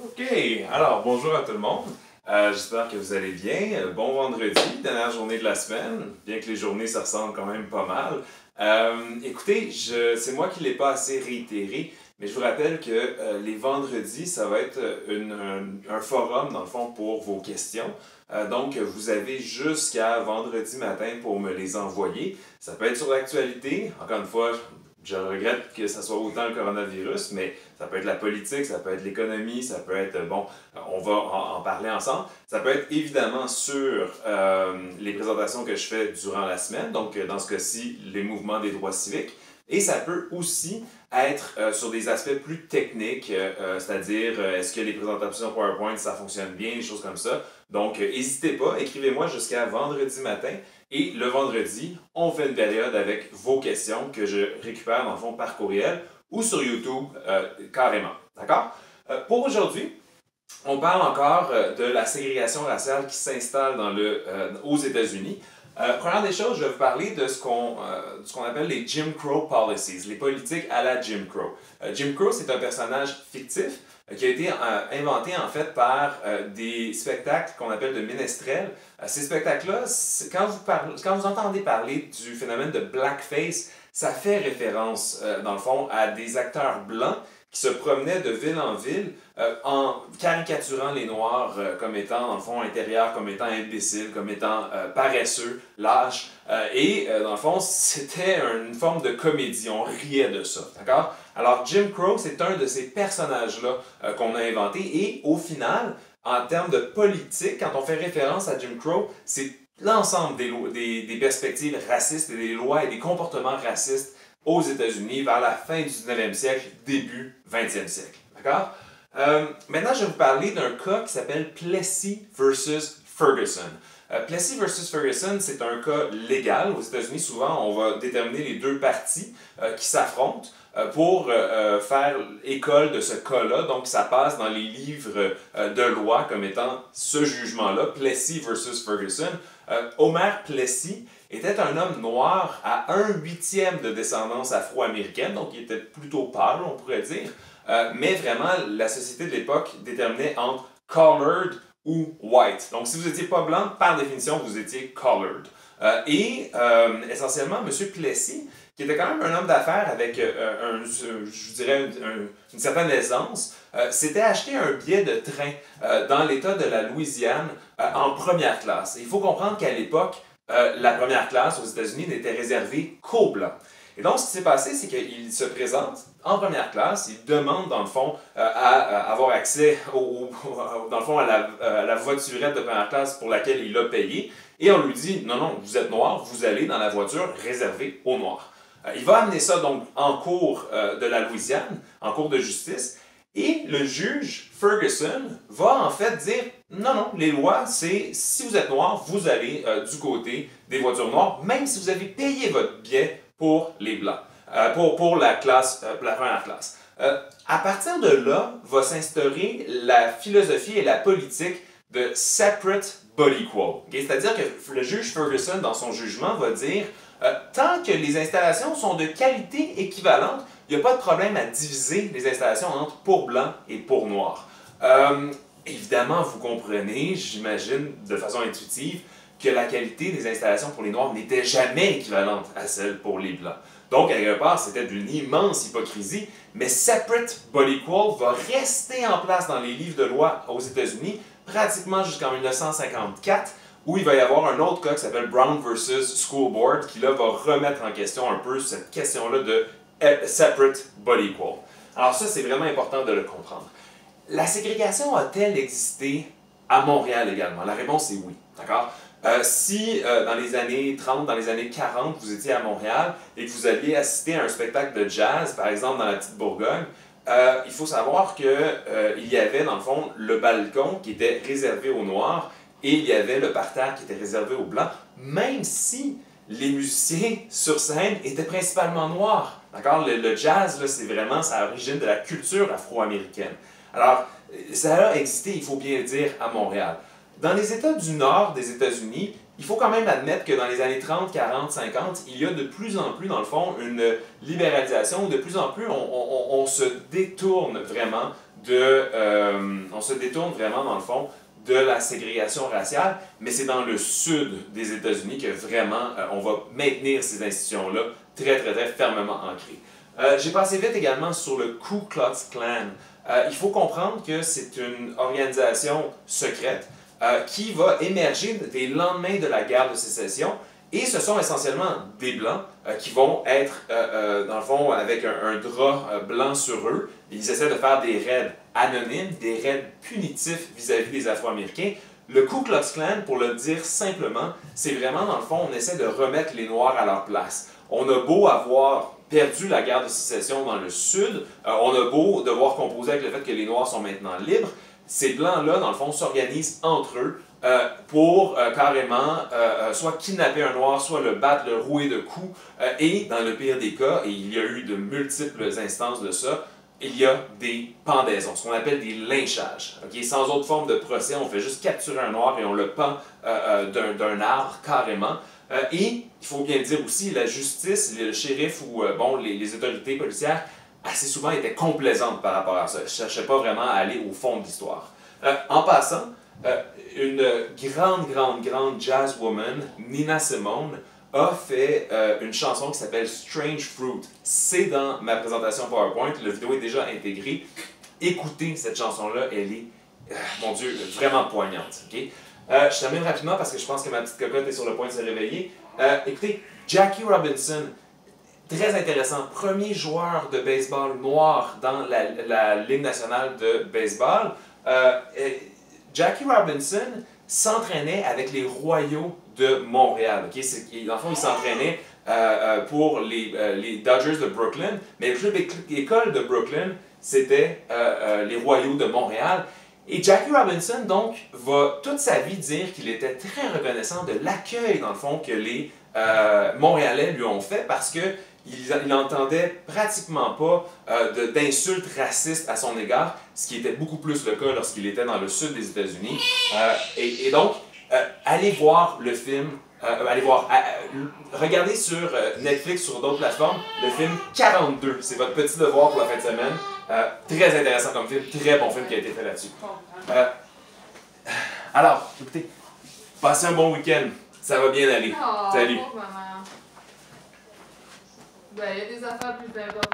OK, alors bonjour à tout le monde. J'espère que vous allez bien. Bon vendredi, dernière journée de la semaine, bien que les journées se ressemblent quand même pas mal. Écoutez, c'est moi qui ne l'ai pas assez réitéré, mais je vous rappelle que les vendredis, ça va être un forum, dans le fond, pour vos questions. Donc, vous avez jusqu'à vendredi matin pour me les envoyer. Ça peut être sur l'actualité. Encore une fois, je regrette que ça soit autant le coronavirus, mais ça peut être la politique, ça peut être l'économie, ça peut être, bon, on va en parler ensemble. Ça peut être évidemment sur les présentations que je fais durant la semaine, donc dans ce cas-ci, les mouvements des droits civiques. Et ça peut aussi être sur des aspects plus techniques, c'est-à-dire est-ce que les présentations PowerPoint, ça fonctionne bien, des choses comme ça. Donc, n'hésitez pas, écrivez-moi jusqu'à vendredi matin. Et le vendredi, on fait une période avec vos questions que je récupère dans le fond par courriel ou sur YouTube carrément. D'accord? Pour aujourd'hui, on parle encore de la ségrégation raciale qui s'installe aux États-Unis. Première des choses, je vais vous parler de ce qu'on appelle les Jim Crow Policies, les politiques à la Jim Crow. Jim Crow, c'est un personnage fictif qui a été inventé en fait par des spectacles qu'on appelle de ménestrels. Ces spectacles-là, quand vous entendez parler du phénomène de blackface, ça fait référence, dans le fond, à des acteurs blancs qui se promenaient de ville en ville en caricaturant les Noirs comme étant, dans le fond, intérieurs, comme étant imbéciles, comme étant paresseux, lâches. Dans le fond, c'était une forme de comédie. On riait de ça. D'accord? Alors, Jim Crow, c'est un de ces personnages-là qu'on a inventé. Et au final, en termes de politique, quand on fait référence à Jim Crow, c'est l'ensemble des perspectives racistes et des lois et des comportements racistes aux États-Unis vers la fin du 19e siècle, début 20e siècle. D'accord? Maintenant, je vais vous parler d'un cas qui s'appelle Plessy versus Ferguson. Plessy versus Ferguson, c'est un cas légal. Aux États-Unis, souvent, on va déterminer les deux parties qui s'affrontent pour faire école de ce cas-là. Donc, ça passe dans les livres de loi comme étant ce jugement-là, Plessy versus Ferguson. Homer Plessy était un homme noir à 1/8 de descendance afro-américaine, donc il était plutôt pâle, on pourrait dire. Mais vraiment, la société de l'époque déterminait entre colored ou white. Donc, si vous n'étiez pas blanc, par définition, vous étiez colored. Essentiellement, M. Plessy, qui était quand même un homme d'affaires avec, je dirais, une certaine aisance, s'était acheté un billet de train dans l'État de la Louisiane en première classe. Et il faut comprendre qu'à l'époque, la première classe aux États-Unis n'était réservée qu'aux Blancs. Et donc, ce qui s'est passé, c'est qu'il se présente en première classe, il demande, dans le fond, à avoir accès, dans le fond, à la voiturette de première classe pour laquelle il a payé, et on lui dit, non, non, vous êtes noir, vous allez dans la voiture réservée aux Noirs. Il va amener ça, donc, en cours de la Louisiane, en cours de justice, et le juge Ferguson va en fait dire non, non, les lois, c'est si vous êtes noir, vous allez du côté des voitures noires, même si vous avez payé votre billet pour les blancs, pour la première classe. À partir de là, va s'instaurer la philosophie et la politique de separate but equal. Okay? C'est-à-dire que le juge Ferguson, dans son jugement, va dire tant que les installations sont de qualité équivalente, il n'y a pas de problème à diviser les installations entre pour blanc et pour noir. Évidemment, vous comprenez, j'imagine, de façon intuitive, que la qualité des installations pour les noirs n'était jamais équivalente à celle pour les blancs. Donc, à quelque part, c'était d'une immense hypocrisie, mais separate but equal va rester en place dans les livres de loi aux États-Unis pratiquement jusqu'en 1954, où il va y avoir un autre cas qui s'appelle Brown versus School Board, qui là va remettre en question un peu cette question-là de separate but equal. Alors ça, c'est vraiment important de le comprendre. La ségrégation a-t-elle existé à Montréal également? La réponse est oui. D'accord? Si dans les années 30, dans les années 40, vous étiez à Montréal et que vous alliez assister à un spectacle de jazz, par exemple dans la Petite Bourgogne, il faut savoir qu'il y avait dans le fond le balcon qui était réservé aux Noirs et il y avait le parterre qui était réservé aux Blancs, même si les musiciens sur scène étaient principalement noirs. D'accord? Le jazz, c'est vraiment, ça origine de la culture afro-américaine. Alors, ça a existé, il faut bien le dire, à Montréal. Dans les États du nord des États-Unis, il faut quand même admettre que dans les années 30, 40, 50, il y a de plus en plus, dans le fond, une libéralisation, où de plus en plus, on se détourne vraiment dans le fond, de la ségrégation raciale, mais c'est dans le sud des États-Unis que vraiment on va maintenir ces institutions-là très, très, très fermement ancrées. J'ai passé vite également sur le Ku Klux Klan. Il faut comprendre que c'est une organisation secrète qui va émerger des lendemains de la guerre de sécession. Et ce sont essentiellement des Blancs qui vont être, dans le fond, avec un drap blanc sur eux. Ils essaient de faire des raids anonymes, des raids punitifs vis-à-vis des Afro-Américains. Le Ku Klux Klan, pour le dire simplement, c'est vraiment, dans le fond, on essaie de remettre les Noirs à leur place. On a beau avoir perdu la guerre de sécession dans le Sud, on a beau devoir composer avec le fait que les Noirs sont maintenant libres, ces Blancs-là, dans le fond, s'organisent entre eux pour carrément soit kidnapper un Noir, soit le battre, le rouer de coups, et dans le pire des cas, et il y a eu de multiples instances de ça, il y a des pendaisons, ce qu'on appelle des lynchages. Okay? Sans autre forme de procès, on fait juste capturer un Noir et on le pend d'un arbre carrément. Et il faut bien dire aussi, la justice, le shérif ou bon, les autorités policières, assez souvent étaient complaisantes par rapport à ça. Je ne cherchais pas vraiment à aller au fond de l'histoire. En passant, une grande jazzwoman, Nina Simone, a fait une chanson qui s'appelle Strange Fruit. C'est dans ma présentation PowerPoint, la vidéo est déjà intégrée. Écoutez cette chanson-là, elle est, mon Dieu, vraiment poignante. Okay? Je termine rapidement parce que je pense que ma petite cocotte est sur le point de se réveiller. Écoutez, Jackie Robinson, très intéressant, premier joueur de baseball noir dans la Ligue nationale de baseball. Jackie Robinson s'entraînait avec les Royaux de Montréal. Okay? Dans le fond, il s'entraînait pour les Dodgers de Brooklyn, mais l'école de Brooklyn, c'était les Royaux de Montréal. Et Jackie Robinson, donc, va toute sa vie dire qu'il était très reconnaissant de l'accueil, dans le fond, que les Montréalais lui ont fait parce que il n'entendait pratiquement pas d'insultes racistes à son égard, ce qui était beaucoup plus le cas lorsqu'il était dans le sud des États-Unis. Et donc, allez voir le film, regardez sur Netflix, sur d'autres plateformes, le film 42. C'est votre petit devoir pour la fin de semaine. Très intéressant comme film, très bon film qui a été fait là-dessus. Alors, écoutez, passez un bon week-end. Ça va bien aller. Oh, salut. Pauvre maman. Ben, il y a des affaires plus importantes.